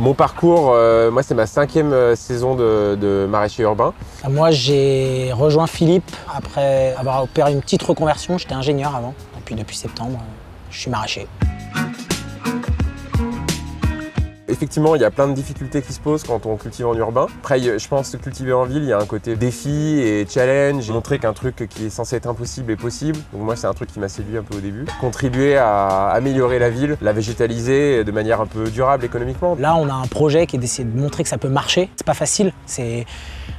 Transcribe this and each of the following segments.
Mon parcours, moi c'est ma 5e saison de maraîcher urbain. Moi j'ai rejoint Philippe après avoir opéré une petite reconversion, j'étais ingénieur avant. Et puis depuis septembre, je suis maraîcher. Effectivement, il y a plein de difficultés qui se posent quand on cultive en urbain. Après, je pense que cultiver en ville, il y a un côté défi et challenge. J'ai montré qu'un truc qui est censé être impossible est possible. Donc moi, c'est un truc qui m'a séduit un peu au début. Contribuer à améliorer la ville, la végétaliser de manière un peu durable économiquement. Là, on a un projet qui est d'essayer de montrer que ça peut marcher. C'est pas facile.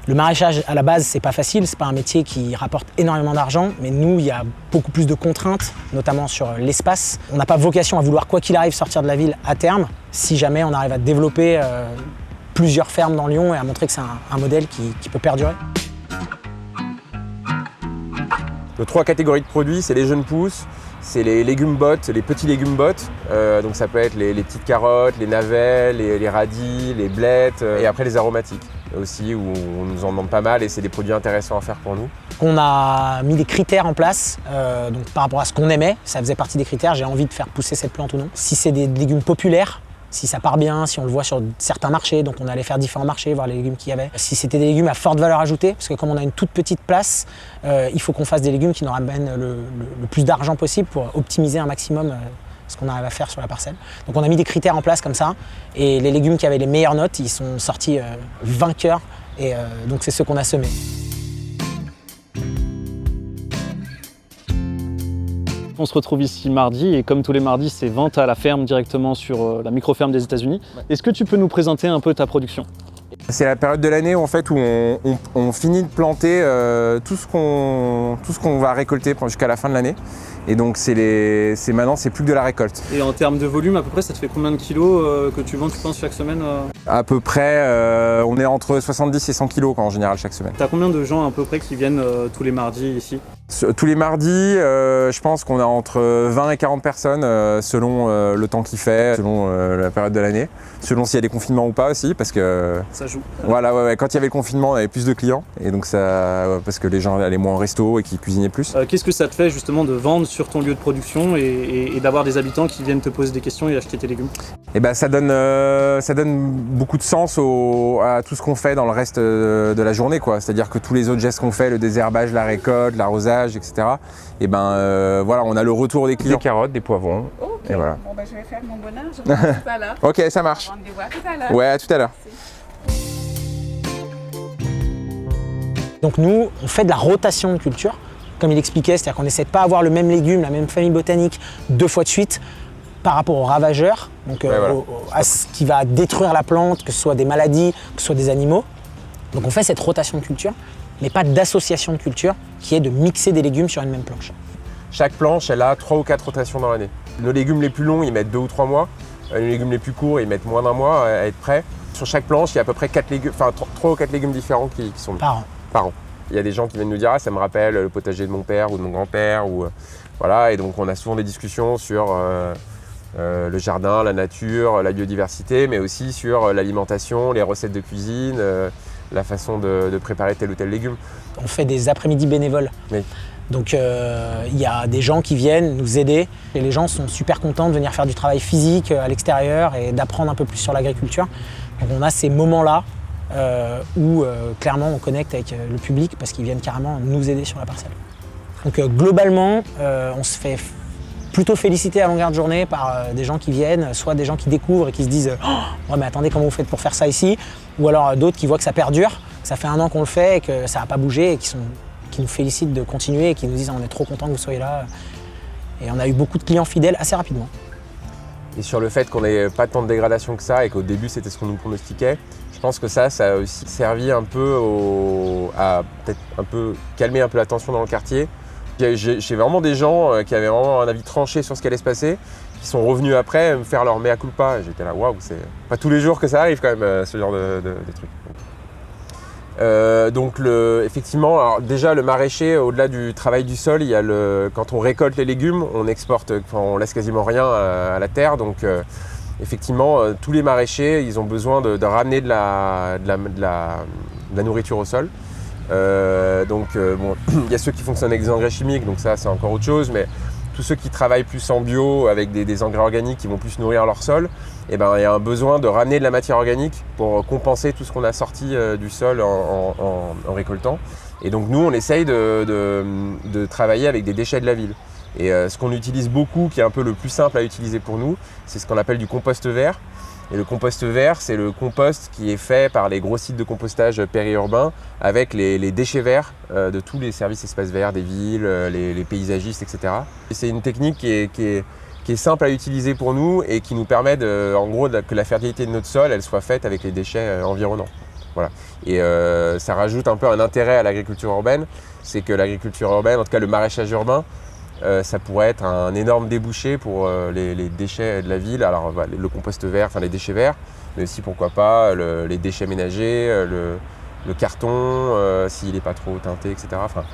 Le maraîchage, à la base, c'est pas facile. C'est pas un métier qui rapporte énormément d'argent. Mais nous, il y a beaucoup plus de contraintes, notamment sur l'espace. On n'a pas vocation à vouloir, quoi qu'il arrive, sortir de la ville à terme. Si jamais on arrive à développer plusieurs fermes dans Lyon et à montrer que c'est un modèle qui peut perdurer. Nos 3 catégories de produits, c'est les jeunes pousses, c'est les légumes bottes, les petits légumes bottes. Donc ça peut être les petites carottes, les navets, les radis, les blettes et après les aromatiques aussi où on nous en demande pas mal et c'est des produits intéressants à faire pour nous. On a mis des critères en place donc par rapport à ce qu'on aimait, ça faisait partie des critères, j'ai envie de faire pousser cette plante ou non. Si c'est des légumes populaires, si ça part bien, si on le voit sur certains marchés, donc on allait faire différents marchés, voir les légumes qu'il y avait. Si c'était des légumes à forte valeur ajoutée, parce que comme on a une toute petite place, il faut qu'on fasse des légumes qui nous ramènent le plus d'argent possible pour optimiser un maximum ce qu'on arrive à faire sur la parcelle. Donc on a mis des critères en place comme ça, et les légumes qui avaient les meilleures notes, ils sont sortis vainqueurs, et donc c'est ceux qu'on a semés. On se retrouve ici mardi et comme tous les mardis, c'est vente à la ferme directement sur la micro-ferme des États-Unis. Est-ce que tu peux nous présenter un peu ta production ? C'est la période de l'année où on finit de planter tout ce qu'on va récolter jusqu'à la fin de l'année. Et donc maintenant c'est plus que de la récolte. Et en termes de volume, à peu près, ça te fait combien de kilos que tu vends, tu penses, chaque semaine À peu près, on est entre 70 et 100 kilos en général chaque semaine. T'as combien de gens à peu près qui viennent tous les mardis ici ? Tous les mardis, je pense qu'on a entre 20 et 40 personnes selon le temps qu'il fait, selon la période de l'année, selon s'il y a des confinements ou pas aussi, parce que ça joue. Voilà, ouais, quand il y avait le confinement, on avait plus de clients, et donc parce que les gens allaient moins au resto et qu'ils cuisinaient plus. Qu'est-ce que ça te fait justement de vendre sur ton lieu de production et d'avoir des habitants qui viennent te poser des questions et acheter tes légumes ? Et ça donne beaucoup de sens à tout ce qu'on fait dans le reste de la journée, quoi. C'est-à-dire que tous les autres gestes qu'on fait, le désherbage, la récolte, l'arrosage, etc. Et voilà, on a le retour des clients. Des carottes, des poivrons. Ok, et voilà. Bon, je vais faire mon bonheur, je vous dis tout à l'heure. Ok, ça marche. Rendez-vous à tout à l'heure. Ouais, à tout à l'heure. Donc nous, on fait de la rotation de culture, comme il expliquait, c'est-à-dire qu'on n'essaie de pas avoir le même légume, la même famille botanique 2 fois de suite par rapport aux ravageurs, donc voilà. à ce qui va détruire la plante, que ce soit des maladies, que ce soit des animaux. Donc on fait cette rotation de culture, mais pas d'association de culture, qui est de mixer des légumes sur une même planche. Chaque planche, elle a 3 ou 4 rotations dans l'année. Nos légumes les plus longs, ils mettent 2 ou 3 mois. Les légumes les plus courts, ils mettent moins d'1 mois à être prêts. Sur chaque planche, il y a à peu près 3 ou 4 légumes différents qui sont mis. Par an. Il y a des gens qui viennent nous dire « Ah, ça me rappelle le potager de mon père ou de mon grand-père » voilà, et donc on a souvent des discussions sur le jardin, la nature, la biodiversité, mais aussi sur l'alimentation, les recettes de cuisine, la façon de préparer tel ou tel légume. On fait des après-midi bénévoles. Oui. Donc il y a des gens qui viennent nous aider et les gens sont super contents de venir faire du travail physique à l'extérieur et d'apprendre un peu plus sur l'agriculture. Donc on a ces moments-là où clairement on connecte avec le public parce qu'ils viennent carrément nous aider sur la parcelle. Donc globalement, on se fait plutôt féliciter à longueur de journée par des gens qui viennent, soit des gens qui découvrent et qui se disent « Oh, ouais, mais attendez, comment vous faites pour faire ça ici ?» ou alors d'autres qui voient que ça perdure, que ça fait 1 an qu'on le fait et que ça n'a pas bougé et qui nous félicitent de continuer et qui nous disent « On est trop content que vous soyez là ». Et on a eu beaucoup de clients fidèles assez rapidement. Et sur le fait qu'on n'ait pas tant de dégradation que ça et qu'au début c'était ce qu'on nous pronostiquait, je pense que ça a aussi servi un peu à peut-être un peu calmer un peu la tension dans le quartier. J'ai vraiment des gens qui avaient vraiment un avis tranché sur ce qui allait se passer, qui sont revenus après me faire leur mea culpa. Et j'étais là, waouh, c'est pas tous les jours que ça arrive quand même, ce genre de trucs. Effectivement, alors déjà le maraîcher, au-delà du travail du sol, il y a quand on récolte les légumes, on exporte, on laisse quasiment rien à la terre. Donc effectivement, tous les maraîchers, ils ont besoin de ramener de la nourriture au sol. Il y a ceux qui fonctionnent avec des engrais chimiques, donc ça c'est encore autre chose, mais tout tous ceux qui travaillent plus en bio avec des engrais organiques qui vont plus nourrir leur sol, il y a un besoin de ramener de la matière organique pour compenser tout ce qu'on a sorti du sol en récoltant. Et donc nous, on essaye de travailler avec des déchets de la ville. Et ce qu'on utilise beaucoup, qui est un peu le plus simple à utiliser pour nous, c'est ce qu'on appelle du compost vert. Et le compost vert, c'est le compost qui est fait par les gros sites de compostage périurbains avec les déchets verts de tous les services espaces verts des villes, les paysagistes, etc. Et c'est une technique qui est simple à utiliser pour nous et qui nous permet en gros que la fertilité de notre sol elle soit faite avec les déchets environnants. Voilà. Et ça rajoute un peu un intérêt à l'agriculture urbaine, c'est que l'agriculture urbaine, en tout cas le maraîchage urbain, ça pourrait être un énorme débouché pour les déchets de la ville. Alors le compost vert, enfin les déchets verts, mais aussi pourquoi pas les déchets ménagers, le carton, s'il n'est pas trop teinté, etc. Enfin,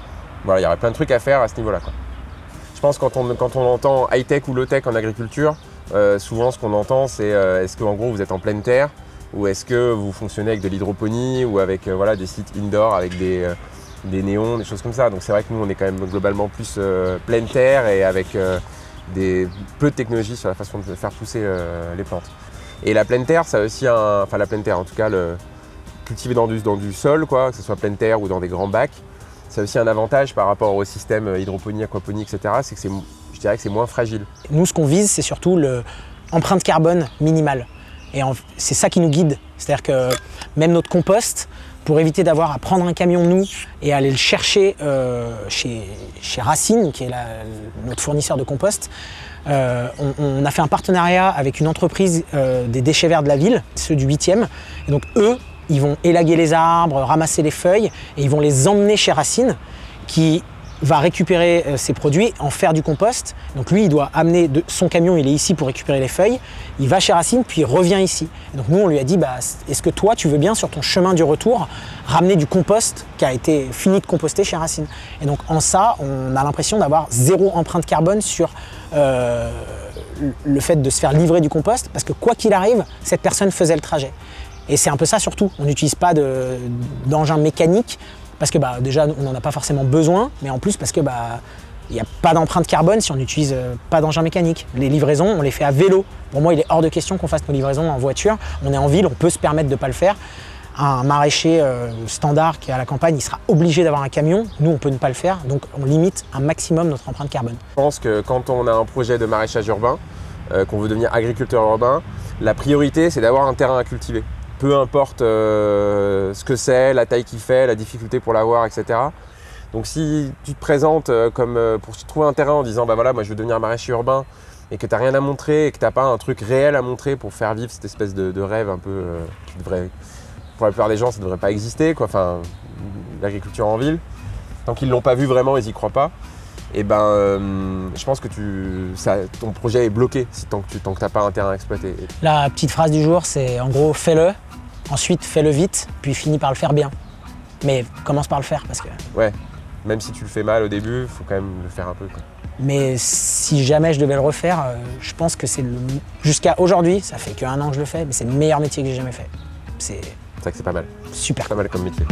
voilà, il y aurait plein de trucs à faire à ce niveau-là, quoi. Je pense que quand on entend high-tech ou low-tech en agriculture, souvent ce qu'on entend c'est est-ce qu'en gros vous êtes en pleine terre ou est-ce que vous fonctionnez avec de l'hydroponie ou avec des sites indoor avec des néons, des choses comme ça. Donc c'est vrai que nous on est quand même globalement plus pleine terre et avec peu de technologie sur la façon de faire pousser les plantes. Et la pleine terre, ça a aussi la pleine terre en tout cas, cultiver dans du sol, quoi, que ce soit pleine terre ou dans des grands bacs, ça a aussi un avantage par rapport au système hydroponie, aquaponie, etc. C'est que je dirais que c'est moins fragile. Nous, ce qu'on vise, c'est surtout l'empreinte carbone minimale. Et c'est ça qui nous guide. C'est-à-dire que même notre compost, pour éviter d'avoir à prendre un camion, nous, et aller le chercher chez Racine, qui est notre fournisseur de compost, on a fait un partenariat avec une entreprise des déchets verts de la ville, ceux du 8e. Et donc eux, ils vont élaguer les arbres, ramasser les feuilles, et ils vont les emmener chez Racine, qui va récupérer ces produits, en faire du compost. Donc lui, il doit amener son camion, il est ici pour récupérer les feuilles, il va chez Racine, puis il revient ici. Et donc nous, on lui a dit, est-ce que toi, tu veux bien, sur ton chemin du retour, ramener du compost qui a été fini de composter chez Racine. Et donc en ça, on a l'impression d'avoir 0 empreinte carbone sur le fait de se faire livrer du compost, parce que quoi qu'il arrive, cette personne faisait le trajet. Et c'est un peu ça surtout, on n'utilise pas d'engin mécanique, parce que déjà on n'en a pas forcément besoin, mais en plus parce que il n'y a pas d'empreinte carbone si on n'utilise pas d'engin mécanique. Les livraisons, on les fait à vélo. Pour moi, il est hors de question qu'on fasse nos livraisons en voiture. On est en ville, on peut se permettre de ne pas le faire. Un maraîcher standard qui est à la campagne, il sera obligé d'avoir un camion. Nous, on peut ne pas le faire, donc on limite un maximum notre empreinte carbone. Je pense que quand on a un projet de maraîchage urbain, qu'on veut devenir agriculteur urbain, la priorité, c'est d'avoir un terrain à cultiver. Peu importe ce que c'est, la taille qu'il fait, la difficulté pour l'avoir, etc. Donc si tu te présentes pour trouver un terrain en disant moi je veux devenir maraîcher urbain et que tu n'as rien à montrer et que tu n'as pas un truc réel à montrer pour faire vivre cette espèce de rêve un peu qui devrait, pour la plupart des gens, ça ne devrait pas exister, quoi. Enfin, l'agriculture en ville, tant qu'ils ne l'ont pas vu vraiment, ils n'y croient pas. Et je pense que ton projet est bloqué tant que tu n'as pas un terrain à exploiter. La petite phrase du jour, c'est en gros fais-le, ensuite fais-le vite, puis finis par le faire bien. Mais commence par le faire parce que... Ouais, même si tu le fais mal au début, il faut quand même le faire un peu, quoi. Mais si jamais je devais le refaire, je pense que jusqu'à aujourd'hui, ça fait qu'1 an que je le fais, mais c'est le meilleur métier que j'ai jamais fait. C'est vrai que c'est pas mal. Super. Pas mal comme métier.